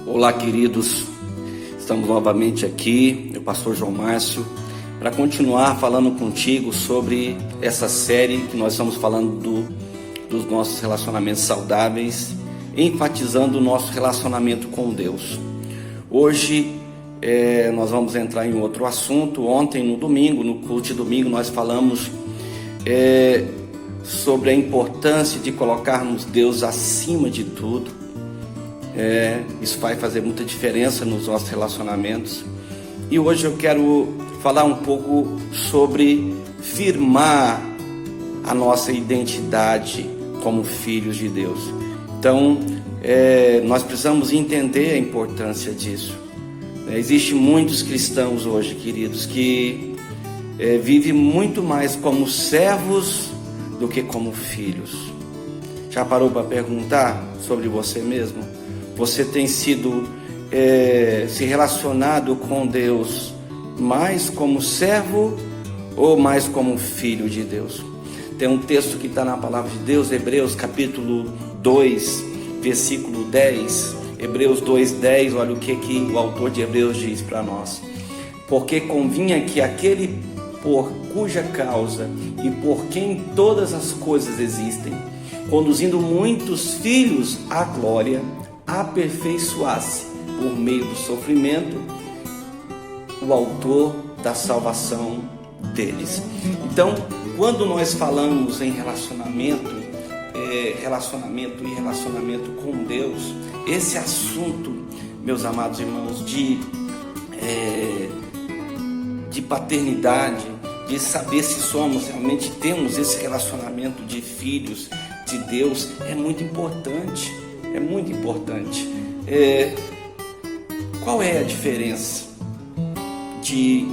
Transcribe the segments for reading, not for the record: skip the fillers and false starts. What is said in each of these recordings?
Olá, queridos, estamos novamente aqui, o pastor João Márcio, para continuar falando contigo sobre essa série que nós estamos falando dos nossos relacionamentos saudáveis, enfatizando o nosso relacionamento com Deus. Hoje nós vamos entrar em outro assunto. Ontem, no domingo, no culto de domingo, nós falamos sobre a importância de colocarmos Deus acima de tudo. Isso vai fazer muita diferença nos nossos relacionamentos. E hoje eu quero falar um pouco sobre firmar a nossa identidade como filhos de Deus. Então, nós precisamos entender a importância disso. Existem muitos cristãos hoje, queridos, que vivem muito mais como servos do que como filhos. Já parou para perguntar sobre você mesmo? Você tem sido se relacionado com Deus mais como servo ou mais como filho de Deus? Tem um texto que está na palavra de Deus, Hebreus capítulo 2, versículo 10. Hebreus 2:10, olha o que o autor de Hebreus diz para nós. Porque convinha que aquele por cuja causa e por quem todas as coisas existem, conduzindo muitos filhos à glória, aperfeiçoasse por meio do sofrimento o autor da salvação deles. Então, quando nós falamos em relacionamento com Deus, esse assunto, meus amados irmãos, de paternidade, de saber se realmente temos esse relacionamento de filhos de Deus, é muito importante. É muito importante. Qual é a diferença de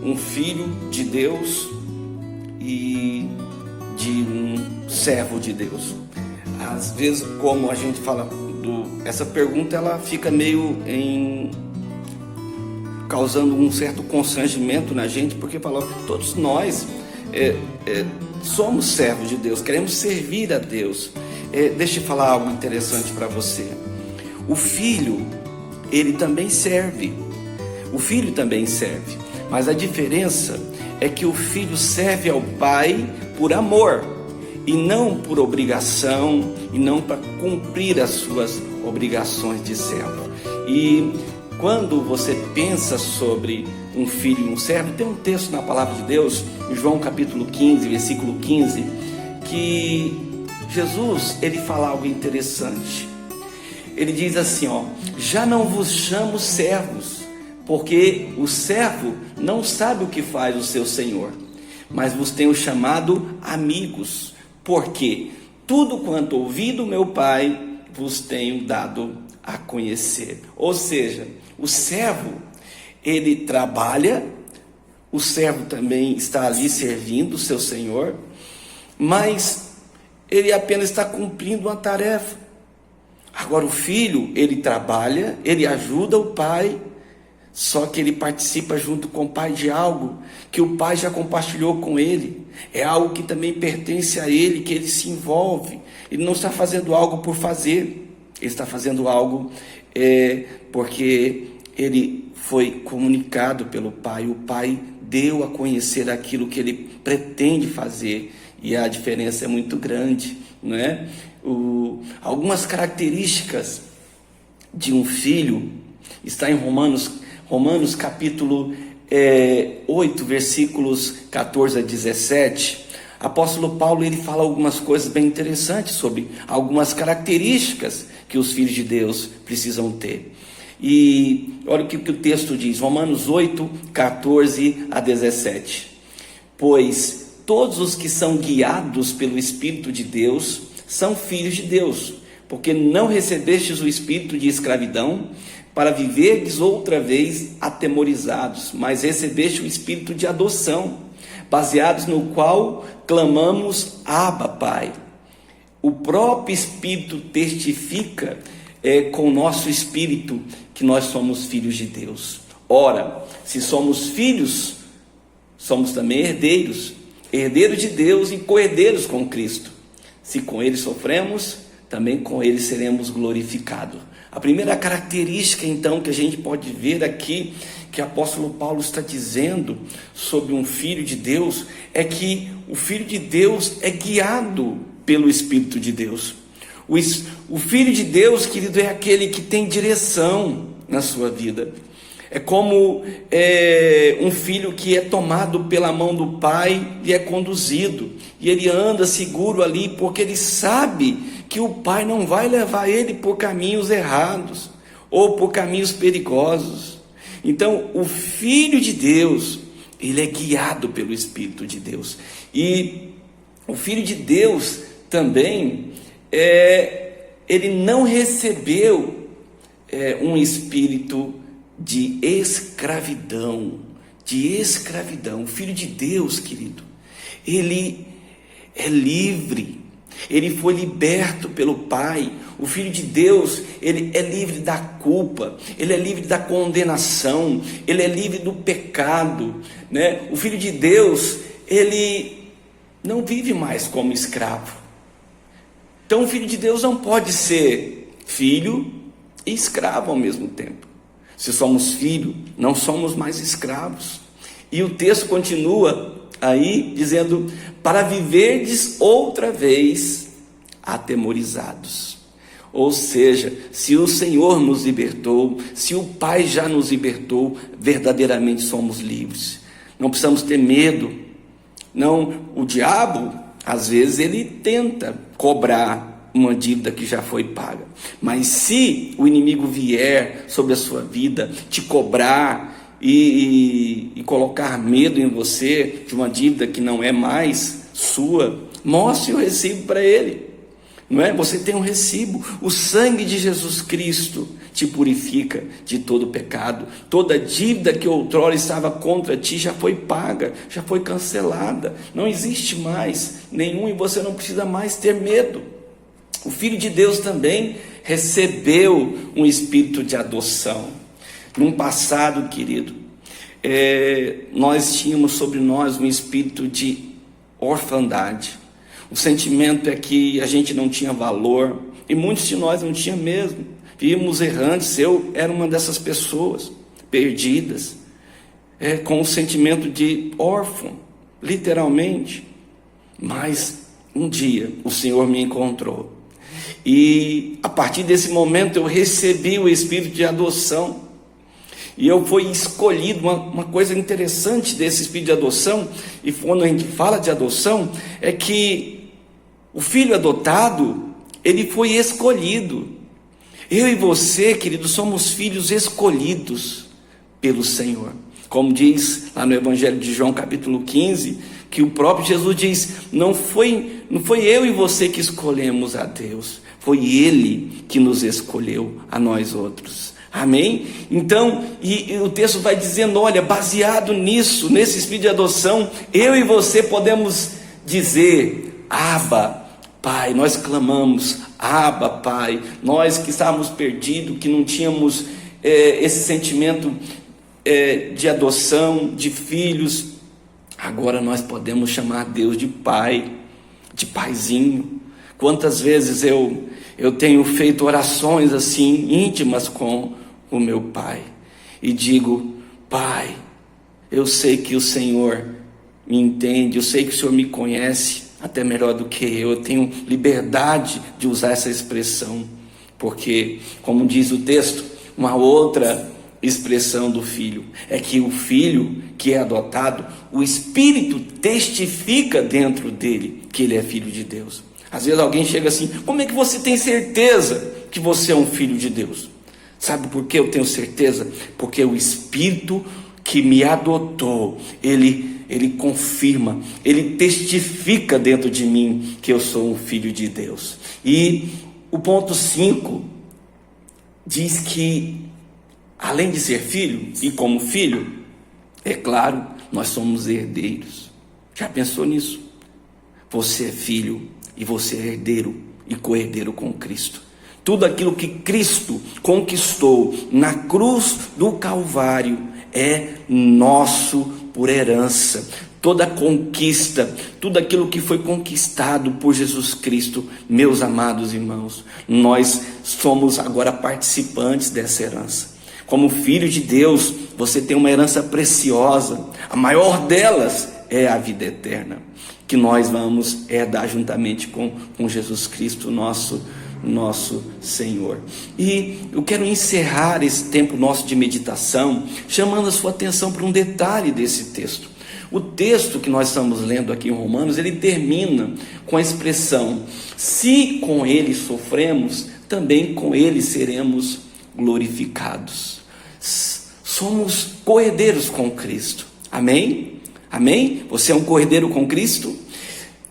um filho de Deus e de um servo de Deus? Às vezes, como a gente fala, essa pergunta ela fica meio causando um certo constrangimento na gente, porque todos nós somos servos de Deus, queremos servir a Deus. Deixa eu falar algo interessante para você. O filho, ele também serve. O filho também serve. Mas a diferença é que o filho serve ao pai por amor e não por obrigação, e não para cumprir as suas obrigações de servo. E quando você pensa sobre um filho e um servo, tem um texto na palavra de Deus, em João capítulo 15, versículo 15, que Jesus, ele fala algo interessante. Ele diz assim, já não vos chamo servos, porque o servo não sabe o que faz o seu senhor, mas vos tenho chamado amigos, porque tudo quanto ouvi do meu Pai vos tenho dado a conhecer. Ou seja, o servo, ele trabalha, o servo também está ali servindo o seu senhor, mas ele apenas está cumprindo uma tarefa. Agora o filho, ele trabalha, ele ajuda o pai, só que ele participa junto com o pai de algo que o pai já compartilhou com ele. É algo que também pertence a ele, que ele se envolve. Ele não está fazendo algo por fazer, ele está fazendo algo porque ele foi comunicado pelo pai. O pai deu a conhecer aquilo que ele pretende fazer. E a diferença é muito grande, não é? Algumas características de um filho está em Romanos capítulo 8, versículos 14 a 17. Apóstolo Paulo, ele fala algumas coisas bem interessantes sobre algumas características que os filhos de Deus precisam ter. E olha o que o texto diz, Romanos 8, 14 a 17. Pois todos os que são guiados pelo Espírito de Deus são filhos de Deus, porque não recebestes o espírito de escravidão para viverdes outra vez atemorizados, mas recebeste o espírito de adoção, baseados no qual clamamos, Abba, Pai. O próprio Espírito testifica com o nosso espírito que nós somos filhos de Deus. Ora, se somos filhos, somos também herdeiros de Deus e co-herdeiros com Cristo. Se com Ele sofremos, também com ele seremos glorificados. A primeira característica, então, que a gente pode ver aqui, que o apóstolo Paulo está dizendo sobre um filho de Deus, é que o filho de Deus é guiado pelo Espírito de Deus. O filho de Deus, querido, é aquele que tem direção na sua vida. É como um filho que é tomado pela mão do pai e é conduzido, e ele anda seguro ali, porque ele sabe que o pai não vai levar ele por caminhos errados, ou por caminhos perigosos. Então, o filho de Deus, ele é guiado pelo Espírito de Deus, e o filho de Deus também, ele não recebeu um espírito de escravidão, O filho de Deus, querido, ele é livre, ele foi liberto pelo Pai. O filho de Deus, ele é livre da culpa, ele é livre da condenação, ele é livre do pecado, né? O filho de Deus, ele não vive mais como escravo. Então o filho de Deus não pode ser filho e escravo ao mesmo tempo. Se somos filhos, não somos mais escravos. E o texto continua aí dizendo: para viverdes outra vez atemorizados. Ou seja, se o Senhor nos libertou, se o Pai já nos libertou, verdadeiramente somos livres. Não precisamos ter medo. Não, o diabo, às vezes, ele tenta cobrar uma dívida que já foi paga, mas se o inimigo vier sobre a sua vida, te cobrar e colocar medo em você de uma dívida que não é mais sua, mostre o recibo para ele, não é? Você tem um recibo. O sangue de Jesus Cristo te purifica de todo pecado. Toda dívida que outrora estava contra ti já foi paga, já foi cancelada, não existe mais nenhum, e você não precisa mais ter medo. O Filho de Deus também recebeu um espírito de adoção. Num passado, querido, nós tínhamos sobre nós um espírito de orfandade. O sentimento é que a gente não tinha valor, e muitos de nós não tinham mesmo. Víamos errantes, eu era uma dessas pessoas, perdidas, com o sentimento de órfão, literalmente. Mas um dia o Senhor me encontrou. E a partir desse momento eu recebi o espírito de adoção, e eu fui escolhido. Uma coisa interessante desse espírito de adoção, e quando a gente fala de adoção, é que o filho adotado, ele foi escolhido. Eu e você, queridos, somos filhos escolhidos pelo Senhor, como diz lá no Evangelho de João capítulo 15, que o próprio Jesus diz: não foi eu e você que escolhemos a Deus, foi Ele que nos escolheu a nós outros. Amém? Então, e o texto vai dizendo, olha, baseado nisso, nesse espírito de adoção, eu e você podemos dizer: Abba, Pai. Nós clamamos: Abba, Pai. Nós que estávamos perdidos, que não tínhamos esse sentimento de adoção, de filhos, agora nós podemos chamar Deus de Pai, de Paizinho. Quantas vezes eu tenho feito orações assim, íntimas com o meu Pai, e digo: Pai, eu sei que o Senhor me entende, eu sei que o Senhor me conhece até melhor do que eu tenho liberdade de usar essa expressão, porque, como diz o texto, uma outra expressão do filho é que o filho que é adotado, o Espírito testifica dentro dele que ele é filho de Deus. Às vezes alguém chega assim: como é que você tem certeza que você é um filho de Deus? Sabe por que eu tenho certeza? Porque o Espírito que me adotou, ele confirma, ele testifica dentro de mim que eu sou um filho de Deus. E o ponto 5 diz que, além de ser filho, e como filho, é claro, nós somos herdeiros. Já pensou nisso? Você é filho e você é herdeiro e co-herdeiro com Cristo. Tudo aquilo que Cristo conquistou na cruz do Calvário é nosso por herança. toda conquista, tudo aquilo que foi conquistado por Jesus Cristo, meus amados irmãos, nós somos agora participantes dessa herança. Como filho de Deus, você tem uma herança preciosa, a maior delas é a vida eterna, que nós vamos herdar juntamente com Jesus Cristo, nosso Senhor. E eu quero encerrar esse tempo nosso de meditação, chamando a sua atenção para um detalhe desse texto. O texto que nós estamos lendo aqui em Romanos, ele termina com a expressão: se com ele sofremos, também com ele seremos glorificados. Somos co-herdeiros com Cristo. Amém? Amém? Você é um co-herdeiro com Cristo?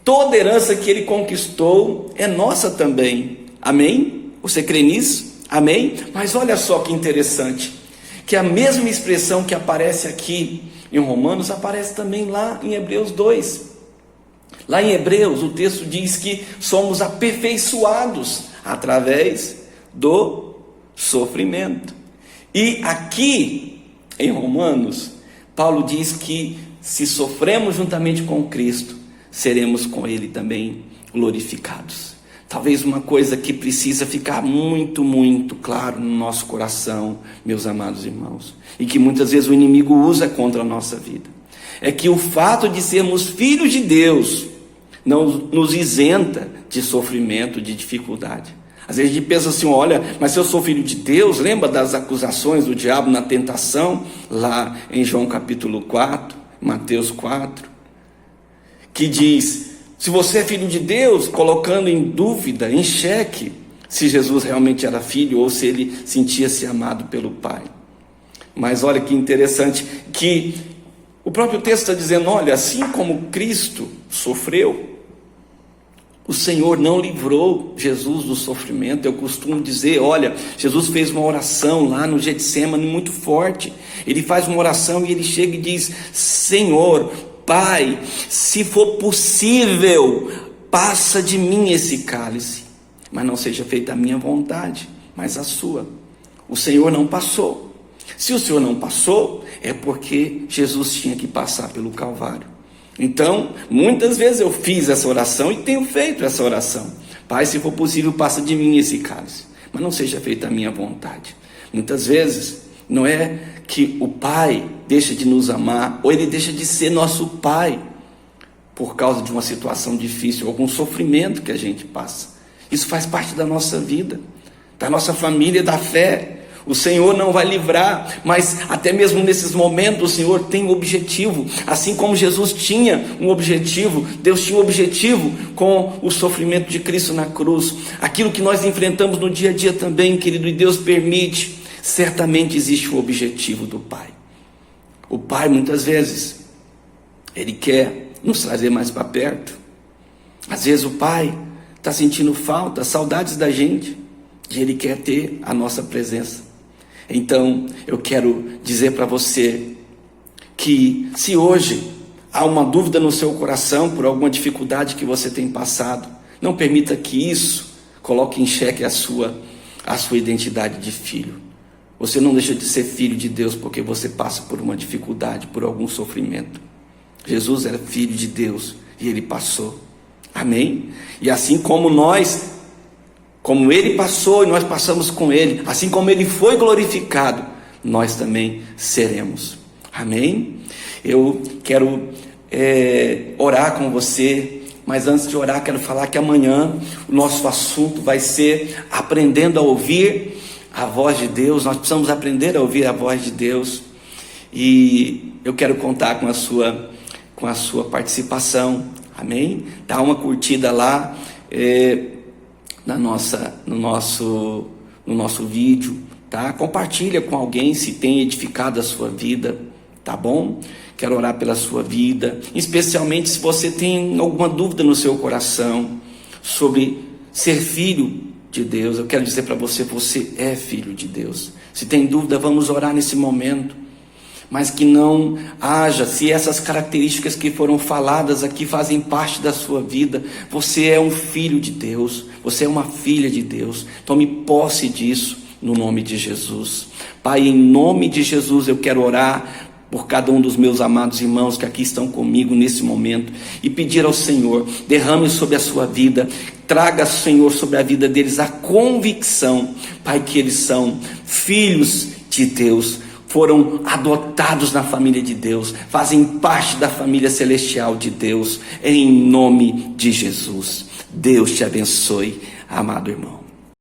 Toda herança que ele conquistou é nossa também. Amém? Você crê nisso? Amém? Mas olha só que interessante, que a mesma expressão que aparece aqui em Romanos aparece também lá em Hebreus 2. Lá em Hebreus o texto diz que somos aperfeiçoados através do sofrimento. E aqui em Romanos, Paulo diz que se sofremos juntamente com Cristo, seremos com ele também glorificados. Talvez uma coisa que precisa ficar muito, muito claro no nosso coração, meus amados irmãos, e que muitas vezes o inimigo usa contra a nossa vida, é que o fato de sermos filhos de Deus não nos isenta de sofrimento, de dificuldade. Às vezes a gente pensa assim: olha, mas se eu sou filho de Deus, lembra das acusações do diabo na tentação, lá em João capítulo 4, Mateus 4, que diz: se você é filho de Deus, colocando em dúvida, em xeque, se Jesus realmente era filho ou se ele sentia-se amado pelo Pai. Mas olha que interessante, que o próprio texto está dizendo: olha, assim como Cristo sofreu, o Senhor não livrou Jesus do sofrimento. Eu costumo dizer, olha, Jesus fez uma oração lá no Getsêmani muito forte. Ele faz uma oração e ele chega e diz: Senhor, Pai, se for possível, passa de mim esse cálice, mas não seja feita a minha vontade, mas a sua. O Senhor não passou. Se o Senhor não passou, é porque Jesus tinha que passar pelo Calvário. Então, muitas vezes eu fiz essa oração e tenho feito essa oração: Pai, se for possível, passa de mim esse cálice, mas não seja feita a minha vontade. Muitas vezes não é que o Pai deixa de nos amar, ou ele deixa de ser nosso Pai por causa de uma situação difícil, algum sofrimento que a gente passa. Isso faz parte da nossa vida, da nossa família, da fé. O Senhor não vai livrar, mas até mesmo nesses momentos o Senhor tem um objetivo. Assim como Jesus tinha um objetivo, Deus tinha um objetivo com o sofrimento de Cristo na cruz. Aquilo que nós enfrentamos no dia a dia também, querido, e Deus permite, certamente existe um objetivo do Pai. O Pai, muitas vezes, Ele quer nos trazer mais para perto. Às vezes o Pai está sentindo falta, saudades da gente, e Ele quer ter a nossa presença. Então, eu quero dizer para você que, se hoje há uma dúvida no seu coração por alguma dificuldade que você tem passado, não permita que isso coloque em xeque a sua identidade de filho. Você não deixa de ser filho de Deus porque você passa por uma dificuldade, por algum sofrimento. Jesus era filho de Deus e ele passou. Amém? E assim como ele passou e nós passamos com ele, assim como ele foi glorificado, nós também seremos. Amém? Eu quero orar com você, mas antes de orar quero falar que amanhã o nosso assunto vai ser aprendendo a ouvir a voz de Deus. Nós precisamos aprender a ouvir a voz de Deus, e eu quero contar com a sua participação. Amém? Dá uma curtida lá no nosso vídeo, tá? Compartilha com alguém se tem edificado a sua vida, tá bom? Quero orar pela sua vida, especialmente se você tem alguma dúvida no seu coração sobre ser filho de Deus. Eu quero dizer para você, você é filho de Deus. Se tem dúvida, vamos orar nesse momento. Mas que não haja, se essas características que foram faladas aqui fazem parte da sua vida, você é um filho de Deus, você é uma filha de Deus. Tome posse disso no nome de Jesus. Pai, em nome de Jesus eu quero orar por cada um dos meus amados irmãos que aqui estão comigo nesse momento e pedir ao Senhor, derrame sobre a sua vida, traga, Senhor, sobre a vida deles a convicção, Pai, que eles são filhos de Deus, foram adotados na família de Deus, fazem parte da família celestial de Deus, em nome de Jesus. Deus te abençoe, amado irmão.